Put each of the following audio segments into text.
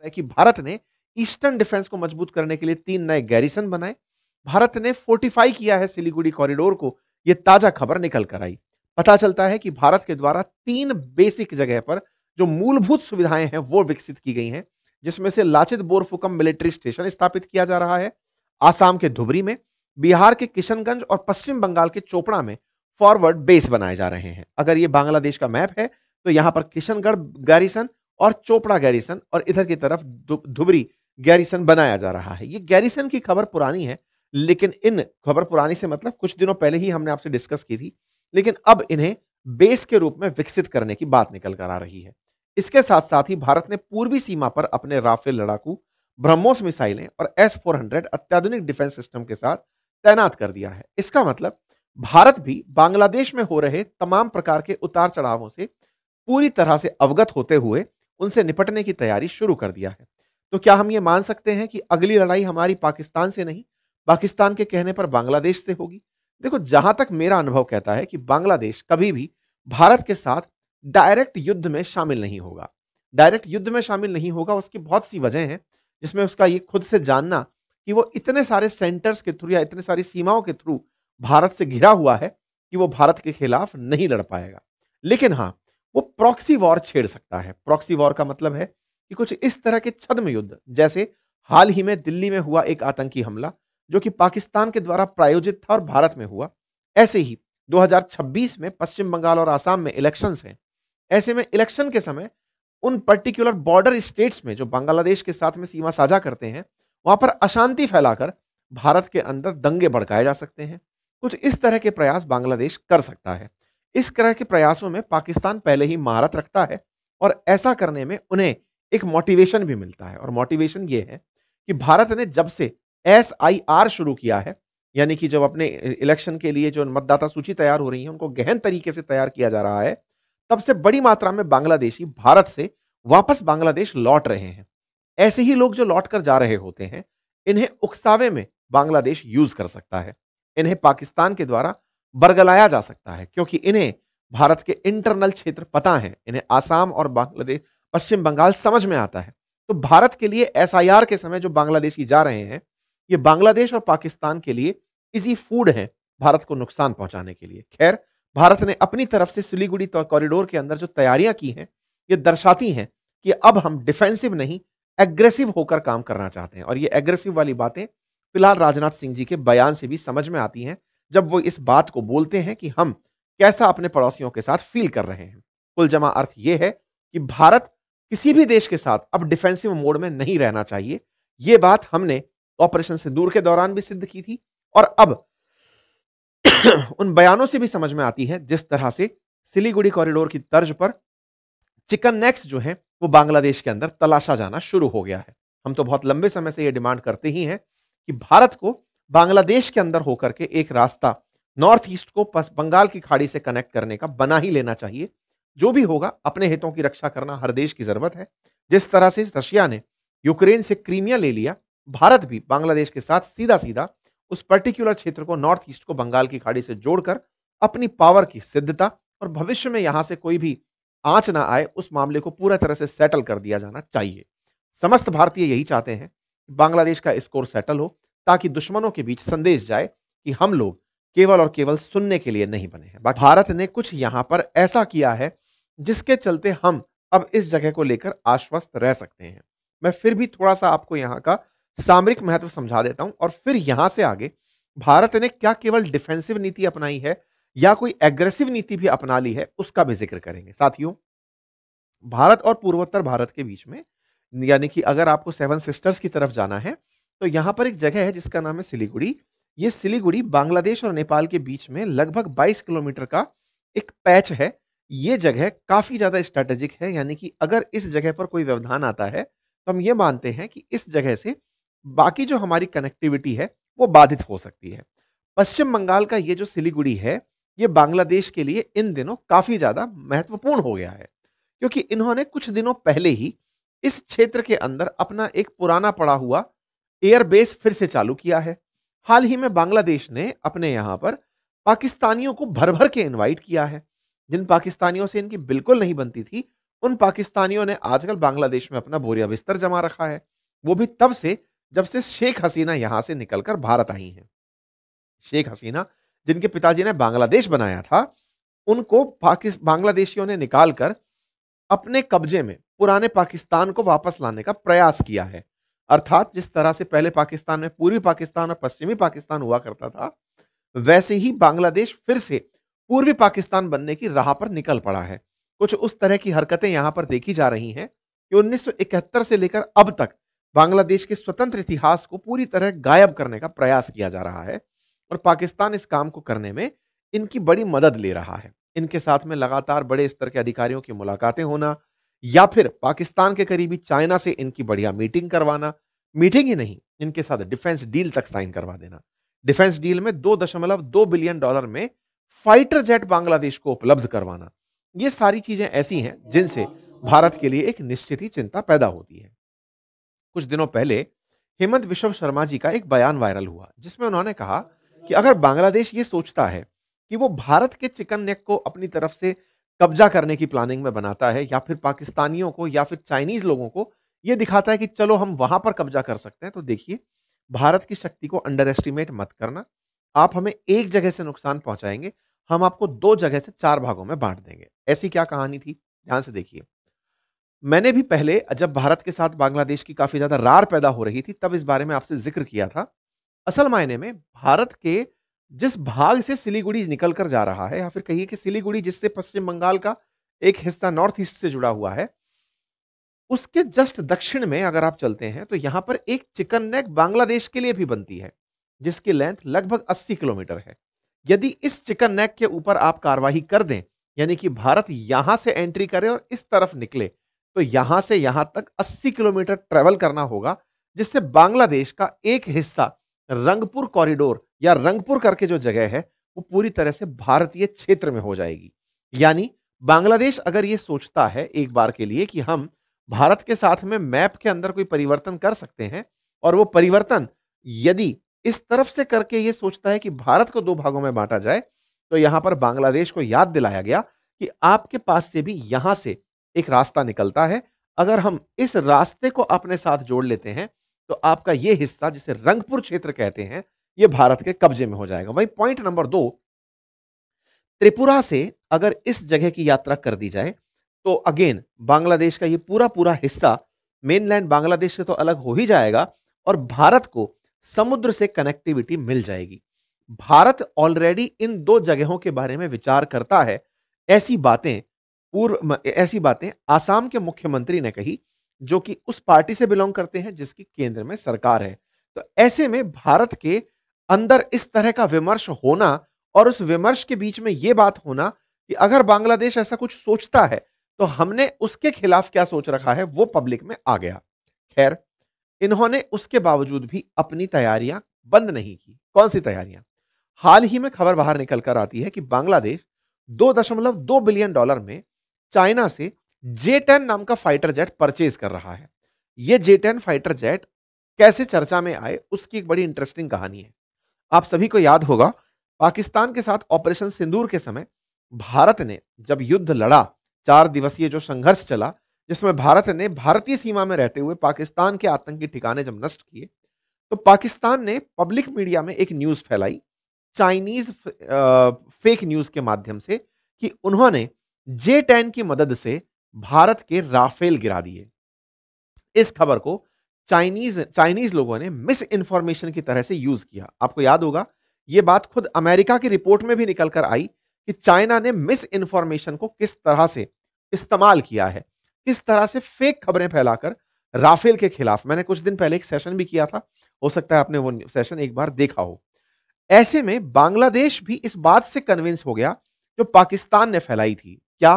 है कि भारत ने ईस्टर्न डिफेंस को मजबूत करने के लिए 3 नए गैरिसन बनाए। भारत ने फोर्टिफाई किया है सिलीगुड़ी कॉरिडोर को, ये ताजा खबर निकल कर आई। पता चलता है कि भारत के द्वारा 3 बेसिक जगह पर जो मूलभूत सुविधाएं हैं वो विकसित की गई हैं, जिसमें से लाचित बोरफुकम मिलिट्री स्टेशन स्थापित किया जा रहा है, आसाम के धुबरी में, बिहार के किशनगंज और पश्चिम बंगाल के चोपड़ा में फॉरवर्ड बेस बनाए जा रहे हैं। अगर ये बांग्लादेश का मैप है तो यहां पर किशनगढ़ गैरिसन और चोपड़ा गैरिसन और इधर की तरफ धुबरी गैरिसन बनाया जा रहा है। ये गैरिसन की खबर पुरानी है, लेकिन इन खबर पुरानी से मतलब कुछ दिनों पहले ही हमने आपसे डिस्कस की थी, लेकिन अब इन्हें बेस के रूप में विकसित करने की बात निकल कर आ रही है। इसके साथ साथ ही भारत ने पूर्वी सीमा पर अपने राफेल लड़ाकू, ब्रह्मोस मिसाइलें और S-400 अत्याधुनिक डिफेंस सिस्टम के साथ तैनात कर दिया है। इसका मतलब भारत भी बांग्लादेश में हो रहे तमाम प्रकार के उतार चढ़ावों से पूरी तरह से अवगत होते हुए उनसे निपटने की तैयारी शुरू कर दिया है। तो क्या हम ये मान सकते हैं कि अगली लड़ाई हमारी पाकिस्तान से नहीं, पाकिस्तान के कहने पर बांग्लादेश से होगी? देखो, जहां तक मेरा अनुभव कहता है कि बांग्लादेश कभी भी भारत के साथ डायरेक्ट युद्ध में शामिल नहीं होगा। डायरेक्ट युद्ध में शामिल नहीं होगा, उसकी बहुत सी वजह हैं, जिसमें उसका ये खुद से जानना कि वो इतने सारे सेंटर्स के थ्रू या इतने सारी सीमाओं के थ्रू भारत से घिरा हुआ है कि वो भारत के खिलाफ नहीं लड़ पाएगा। लेकिन हाँ, वो प्रॉक्सी वॉर छेड़ सकता है। प्रॉक्सी वॉर का मतलब है कि कुछ इस तरह के छद्म युद्ध, जैसे हाल ही में दिल्ली में हुआ एक आतंकी हमला जो कि पाकिस्तान के द्वारा प्रायोजित था और भारत में हुआ। ऐसे ही 2026 में पश्चिम बंगाल और आसाम में इलेक्शंस हैं। ऐसे में इलेक्शन के समय उन पर्टिकुलर बॉर्डर स्टेट्स में जो बांग्लादेश के साथ में सीमा साझा करते हैं, वहां पर अशांति फैलाकर भारत के अंदर दंगे भड़काए जा सकते हैं। कुछ इस तरह के प्रयास बांग्लादेश कर सकता है। इस तरह के प्रयासों में पाकिस्तान पहले ही महारत रखता है और ऐसा करने में उन्हें एक मोटिवेशन भी मिलता है, और मोटिवेशन ये है कि भारत ने जब से SIR शुरू किया है, यानी कि जब अपने इलेक्शन के लिए जो मतदाता सूची तैयार हो रही है उनको गहन तरीके से तैयार किया जा रहा है, तब से बड़ी मात्रा में बांग्लादेशी भारत से वापस बांग्लादेश लौट रहे हैं। ऐसे ही लोग जो लौट कर जा रहे होते हैं, इन्हें उकसावे में बांग्लादेश यूज कर सकता है। इन्हें पाकिस्तान के द्वारा बरगलाया जा सकता है, क्योंकि इन्हें भारत के इंटरनल क्षेत्र पता है, इन्हें आसाम और बांग्लादेश, पश्चिम बंगाल समझ में आता है। तो भारत के लिए SIR के समय जो बांग्लादेशी जा रहे हैं, ये बांग्लादेश और पाकिस्तान के लिए इजी फूड है भारत को नुकसान पहुंचाने के लिए। खैर, भारत ने अपनी तरफ से सिलीगुड़ी कॉरिडोर के अंदर जो तैयारियां की हैं, ये दर्शाती हैं कि अब हम डिफेंसिव नहीं, एग्रेसिव होकर काम करना चाहते हैं। और ये एग्रेसिव वाली बातें फिलहाल राजनाथ सिंह जी के बयान से भी समझ में आती हैं, जब वो इस बात को बोलते हैं कि हम कैसा अपने पड़ोसियों के साथ फील कर रहे हैं। कुल जमा अर्थ ये है कि भारत किसी भी देश के साथ अब डिफेंसिव मोड में नहीं रहना चाहिए। ये बात हमने ऑपरेशन सिंदूर के दौरान भी सिद्ध की थी, और अब उन बयानों से भी समझ में आती है जिस तरह से सिलीगुड़ी कॉरिडोर की तर्ज पर चिकन नेक्स जो है वो बांग्लादेश के अंदर तलाशा जाना शुरू हो गया है। हम तो बहुत लंबे समय से ये डिमांड करते ही हैं कि भारत को बांग्लादेश के अंदर होकर के एक रास्ता नॉर्थ ईस्ट को बंगाल की खाड़ी से कनेक्ट करने का बना ही लेना चाहिए। जो भी होगा, अपने हितों की रक्षा करना हर देश की जरूरत है। जिस तरह से रशिया ने यूक्रेन से क्रीमिया ले लिया, भारत भी बांग्लादेश के साथ सीधा सीधा उस पर्टिकुलर क्षेत्र को, नॉर्थ ईस्ट को बंगाल की खाड़ी से जोड़कर अपनी पावर की सिद्धता और भविष्य में यहां से कोई भी आंच ना आए, उस मामले को पूरा तरह से सेटल कर दिया जाना चाहिए। समस्त भारतीय यही चाहते हैं कि बांग्लादेश का स्कोर सेटल हो, ताकि दुश्मनों के बीच संदेश जाए कि हम लोग केवल और केवल सुनने के लिए नहीं बने हैं। बाकी भारत ने कुछ यहां पर ऐसा किया है जिसके चलते हम अब इस जगह को लेकर आश्वस्त रह सकते हैं। मैं फिर भी थोड़ा सा आपको यहां का सामरिक महत्व समझा देता हूं, और फिर यहां से आगे भारत ने क्या केवल डिफेंसिव नीति अपनाई है या कोई एग्रेसिव नीति भी अपना ली है, उसका भी जिक्र करेंगे। साथियों, भारत और पूर्वोत्तर भारत के बीच में, यानी कि अगर आपको सेवन सिस्टर्स की तरफ जाना है, तो यहां पर एक जगह है जिसका नाम है सिलीगुड़ी। ये सिलीगुड़ी बांग्लादेश और नेपाल के बीच में लगभग 22 किलोमीटर का एक पैच है। ये जगह काफी ज्यादा स्ट्रेटेजिक है, यानी कि अगर इस जगह पर कोई व्यवधान आता है तो हम ये मानते हैं कि इस जगह से बाकी जो हमारी कनेक्टिविटी है वो बाधित हो सकती है। पश्चिम बंगाल का ये जो सिलीगुड़ी है, ये बांग्लादेश के लिए इन दिनों काफी ज्यादा महत्वपूर्ण हो गया है, क्योंकि इन्होंने कुछ दिनों पहले ही इस क्षेत्र के अंदर अपना एक पुराना पड़ा हुआ एयरबेस फिर से चालू किया है। हाल ही में बांग्लादेश ने अपने यहां पर पाकिस्तानियों को भर भर के इनवाइट किया है। जिन पाकिस्तानियों से इनकी बिल्कुल नहीं बनती थी, उन पाकिस्तानियों ने आजकल बांग्लादेश में अपना बोरिया बिस्तर जमा रखा है। वो भी तब से जब से शेख हसीना यहां से निकलकर भारत आई हैं। शेख हसीना जिनके पिताजी ने बांग्लादेश बनाया था, उनको बांग्लादेशियों ने निकालकर अपने कब्जे में पुराने पाकिस्तान को वापस लाने का प्रयास किया है। अर्थात जिस तरह से पहले पाकिस्तान में पूर्वी पाकिस्तान और पश्चिमी पाकिस्तान हुआ करता था, वैसे ही बांग्लादेश फिर से पूर्वी पाकिस्तान बनने की राह पर निकल पड़ा है। कुछ उस तरह की हरकतें यहां पर देखी जा रही हैं कि 1971 से लेकर अब तक बांग्लादेश के स्वतंत्र इतिहास को पूरी तरह गायब करने का प्रयास किया जा रहा है और पाकिस्तान इस काम को करने में इनकी बड़ी मदद ले रहा है। इनके साथ में लगातार बड़े स्तर के अधिकारियों की मुलाकातें होना या फिर पाकिस्तान के करीबी चाइना से इनकी बढ़िया मीटिंग करवाना, मीटिंग ही नहीं, इनके साथ डिफेंस डील तक साइन करवा देना। डिफेंस डील में $2.2 बिलियन में फाइटर जेट बांग्लादेश को उपलब्ध करवाना। ये सारी चीजें ऐसी हैं जिनसे भारत के लिए एक निश्चित ही चिंता पैदा होती है। कुछ दिनों पहले हेमंत विश्व शर्मा जी का एक बयान वायरल हुआ जिसमें उन्होंने कहा कि अगर बांग्लादेश ये सोचता है कि वो भारत के चिकन नेक को अपनी तरफ से कब्जा करने की प्लानिंग में बनाता है या फिर पाकिस्तानियों को या फिर चाइनीज लोगों को ये दिखाता है कि चलो हम वहां पर कब्जा कर सकते हैं, तो देखिए, भारत की शक्ति को अंडर एस्टिमेट मत करना। आप हमें एक जगह से नुकसान पहुंचाएंगे, हम आपको दो जगह से चार भागों में बांट देंगे। ऐसी क्या कहानी थी, ध्यान से देखिए। मैंने भी पहले जब भारत के साथ बांग्लादेश की काफी ज्यादा रार पैदा हो रही थी तब इस बारे में आपसे जिक्र किया था। असल मायने में भारत के जिस भाग से सिलीगुड़ी निकल कर जा रहा है या फिर कहिए कि सिलीगुड़ी जिससे पश्चिम बंगाल का एक हिस्सा नॉर्थ ईस्ट से जुड़ा हुआ है, उसके जस्ट दक्षिण में अगर आप चलते हैं तो यहां पर एक चिकन नेक बांग्लादेश के लिए भी बनती है जिसकी लेंथ लगभग 80 किलोमीटर है। यदि इस चिकन नेक के ऊपर आप कार्रवाई कर दें, यानी कि भारत यहां से एंट्री करे और इस तरफ निकले, तो यहां से यहां तक 80 किलोमीटर ट्रेवल करना होगा, जिससे बांग्लादेश का एक हिस्सा रंगपुर कॉरिडोर या रंगपुर करके जो जगह है वो पूरी तरह से भारतीय क्षेत्र में हो जाएगी। यानी बांग्लादेश अगर ये सोचता है एक बार के लिए कि हम भारत के साथ में मैप के अंदर कोई परिवर्तन कर सकते हैं और वो परिवर्तन यदि इस तरफ से करके ये सोचता है कि भारत को दो भागों में बांटा जाए, तो यहां पर बांग्लादेश को याद दिलाया गया कि आपके पास से भी यहां से एक रास्ता निकलता है। अगर हम इस रास्ते को अपने साथ जोड़ लेते हैं तो आपका ये हिस्सा जिसे रंगपुर क्षेत्र कहते हैं, ये भारत के कब्जे में हो जाएगा। वही पॉइंट नंबर 2, त्रिपुरा से अगर इस जगह की यात्रा कर दी जाए तो अगेन बांग्लादेश का ये पूरा पूरा हिस्सा मेनलैंड बांग्लादेश से तो अलग हो ही जाएगा और भारत को समुद्र से कनेक्टिविटी मिल जाएगी। भारत ऑलरेडी इन दो जगहों के बारे में विचार करता है। ऐसी बातें ऐसी बातें आसाम के मुख्यमंत्री ने कही जो कि उस पार्टी से बिलोंग करते हैं जिसकी केंद्र में सरकार है। तो ऐसे में भारत के अंदर इस तरह का विमर्श होना और उस विमर्श के बीच में यह बात होना कि अगर बांग्लादेश ऐसा कुछ सोचता है तो हमने उसके खिलाफ क्या सोच रखा है वो पब्लिक में आ गया। खैर, इन्होंने उसके बावजूद भी अपनी तैयारियां बंद नहीं की। कौन सी तैयारियां? हाल ही में खबर बाहर निकल कर आती है कि बांग्लादेश $2.2 बिलियन में चाइना से J-10 नाम का फाइटर जेट परचेज कर रहा है। यह J-10 फाइटर जेट कैसे चर्चा में आए उसकी एक बड़ी इंटरेस्टिंग कहानी है। आप सभी को याद होगा, पाकिस्तान के साथ ऑपरेशन सिंदूर के समय भारत ने जब युद्ध लड़ा, 4 दिवसीय जो संघर्ष चला, जिसमें भारत ने भारतीय सीमा में रहते हुए पाकिस्तान के आतंकी ठिकाने जब नष्ट किए, तो पाकिस्तान ने पब्लिक मीडिया में एक न्यूज फैलाई, चाइनीज फेक न्यूज के माध्यम से, कि उन्होंने J-10 की मदद से भारत के राफेल गिरा दिए। इस खबर को चाइनीज लोगों ने मिस इन्फॉर्मेशन की तरह से यूज किया। आपको याद होगा, यह बात खुद अमेरिका की रिपोर्ट में भी निकल कर आई कि चाइना ने मिस इन्फॉर्मेशन को किस तरह से इस्तेमाल किया है, किस तरह से फेक खबरें फैलाकर राफेल के खिलाफ। मैंने कुछ दिन पहले एक सेशन भी किया था, हो सकता है आपने वो सेशन एक बार देखा हो। ऐसे में बांग्लादेश भी इस बात से कन्विंस हो गया जो पाकिस्तान ने फैलाई थी, क्या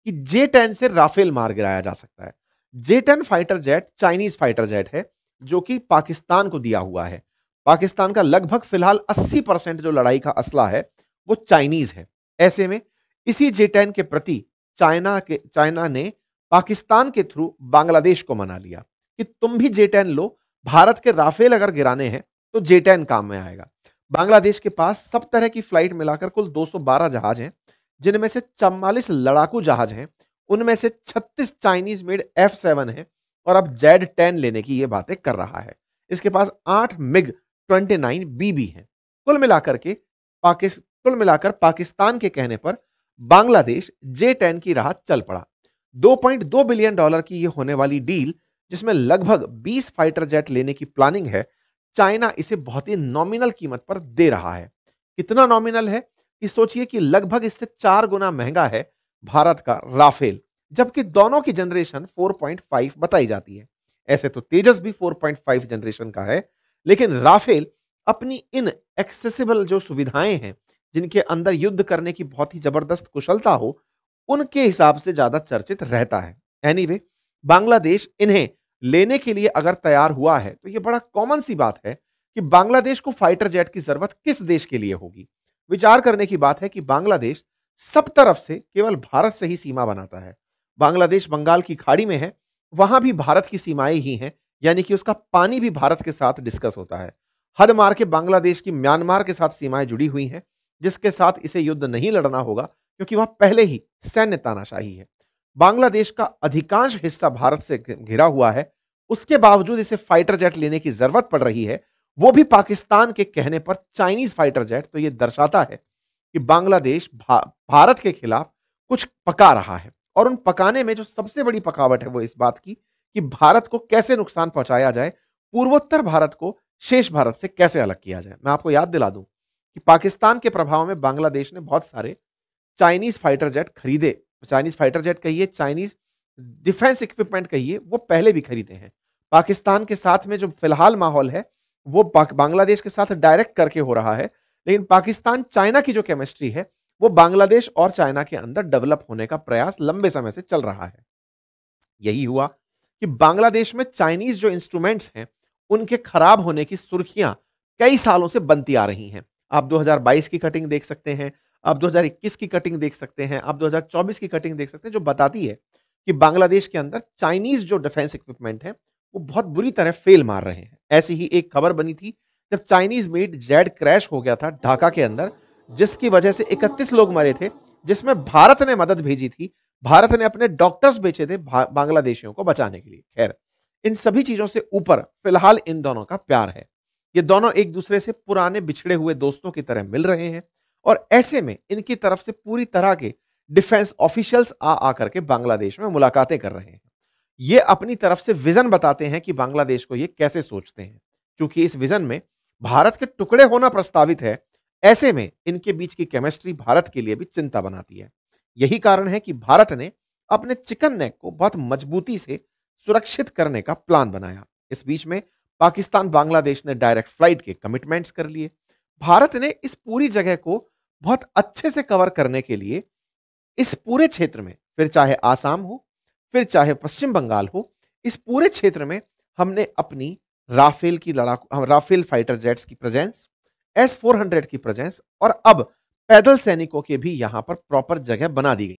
कि J-10 से राफेल मार गिराया जा सकता है। J-10 fighter jet Chinese fighter jet है जो कि पाकिस्तान को दिया हुआ है। पाकिस्तान का लगभग फिलहाल 80% जो लड़ाई का असला है वो चाइनीज है। ऐसे में इसी J-10 के प्रति चाइना ने पाकिस्तान के थ्रू बांग्लादेश को मना लिया कि तुम भी J-10 लो, भारत के राफेल अगर गिराने हैं तो J-10 काम में आएगा। बांग्लादेश के पास सब तरह की फ्लाइट मिलाकर कुल 212 जहाज हैं, जिनमें से 44 लड़ाकू जहाज हैं उनमें से 36 चाइनीज मेड F7 है और अब Z10 लेने की ये बातें कर रहा है। इसके पास 8 मिग 29B भी हैं। कुल मिलाकर के कुल मिलाकर पाकिस्तान के कहने पर बांग्लादेश J10 की राह चल पड़ा। $2.2 बिलियन की ये होने वाली डील, जिसमें लगभग 20 फाइटर जेट लेने की प्लानिंग है, चाइना इसे बहुत ही नॉमिनल कीमत पर दे रहा है। कितना नॉमिनल है कि सोचिए कि लगभग इससे 4 गुना महंगा है भारत का राफेल, जबकि दोनों की जनरेशन 4.5 बताई जाती है। ऐसे तो तेजस भी 4.5 जनरेशन का है, लेकिन राफेल अपनी इन एक्सेसिबल जो सुविधाएं हैं, जिनके अंदर युद्ध करने की बहुत ही जबरदस्त कुशलता हो, उनके हिसाब से ज्यादा चर्चित रहता है। एनीवे, बांग्लादेश इन्हें लेने के लिए अगर तैयार हुआ है, तो यह बड़ा कॉमन सी बात है कि बांग्लादेश को फाइटर जेट की जरूरत किस देश के लिए होगी। विचार करने की बात है कि बांग्लादेश सब तरफ से केवल भारत से ही सीमा बनाता है। बांग्लादेश बंगाल की खाड़ी में है, वहां भी भारत की सीमाएं ही हैं, यानी कि उसका पानी भी भारत के साथ डिस्कस होता है। हद मार के बांग्लादेश की म्यांमार के साथ सीमाएं जुड़ी हुई हैं, जिसके साथ इसे युद्ध नहीं लड़ना होगा, क्योंकि वह पहले ही सैन्य तानाशाही है। बांग्लादेश का अधिकांश हिस्सा भारत से घिरा हुआ है, उसके बावजूद इसे फाइटर जेट लेने की जरूरत पड़ रही है, वो भी पाकिस्तान के कहने पर चाइनीज फाइटर जेट। तो यह दर्शाता है कि बांग्लादेश भारत के खिलाफ कुछ पका रहा है, और उन पकाने में जो सबसे बड़ी पकावट है वो इस बात की कि भारत को कैसे नुकसान पहुंचाया जाए, पूर्वोत्तर भारत को शेष भारत से कैसे अलग किया जाए। मैं आपको याद दिला दूं कि पाकिस्तान के प्रभाव में बांग्लादेश ने बहुत सारे चाइनीज फाइटर जेट खरीदे। चाइनीज फाइटर जेट कहिए, चाइनीज डिफेंस इक्विपमेंट कहिए, वो पहले भी खरीदे हैं। पाकिस्तान के साथ में जो फिलहाल माहौल है, वो बांग्लादेश के साथ डायरेक्ट करके हो रहा है, लेकिन पाकिस्तान चाइना की जो केमिस्ट्री है, वो बांग्लादेश और चाइना के अंदर डेवलप होने का प्रयास लंबे समय से चल रहा है। यही हुआ कि बांग्लादेश में चाइनीज जो इंस्ट्रूमेंट्स हैं, उनके खराब होने की सुर्खियां कई सालों से बनती आ रही हैं। आप 2022 की कटिंग देख सकते हैं, आप 2021 की कटिंग देख सकते हैं, आप 2024 की कटिंग देख सकते हैं, जो बताती है कि बांग्लादेश के अंदर चाइनीज जो डिफेंस इक्विपमेंट है, वो बहुत बुरी तरह फेल मार रहे हैं। ऐसी ही एक खबर बनी थी जब चाइनीज मेड जेट क्रैश हो गया था ढाका के अंदर, जिसकी वजह से 31 लोग मरे थे, जिसमें भारत ने मदद भेजी थी। भारत ने अपने डॉक्टर्स बेचे थे बांग्लादेशियों को बचाने के लिए। खैर, इन सभी चीजों से ऊपर फिलहाल इन दोनों का प्यार है। ये दोनों एक दूसरे से पुराने बिछड़े हुए दोस्तों की तरह मिल रहे हैं, और ऐसे में इनकी तरफ से पूरी तरह के डिफेंस ऑफिशियल्स आ आकर के बांग्लादेश में मुलाकातें कर रहे हैं। ये अपनी तरफ से विजन बताते हैं कि बांग्लादेश को ये कैसे सोचते हैं। क्योंकि इस विजन में भारत के टुकड़े होना प्रस्तावित है, ऐसे में इनके बीच की केमिस्ट्री भारत के लिए भी चिंता बनाती है। यही कारण है कि भारत ने अपने चिकन नेक को बहुत मजबूती से सुरक्षित करने का प्लान बनाया। इस बीच में पाकिस्तान बांग्लादेश ने डायरेक्ट फ्लाइट के कमिटमेंट्स कर लिए। भारत ने इस पूरी जगह को बहुत अच्छे से कवर करने के लिए इस पूरे क्षेत्र में, फिर चाहे आसाम हो, फिर चाहे पश्चिम बंगाल हो, इस पूरे क्षेत्र में हमने अपनी राफेल फाइटर जेट्स की प्रेजेंस, S-400 की प्रेजेंस, और अब पैदल सैनिकों के भी यहां पर प्रॉपर जगह बना दी गई।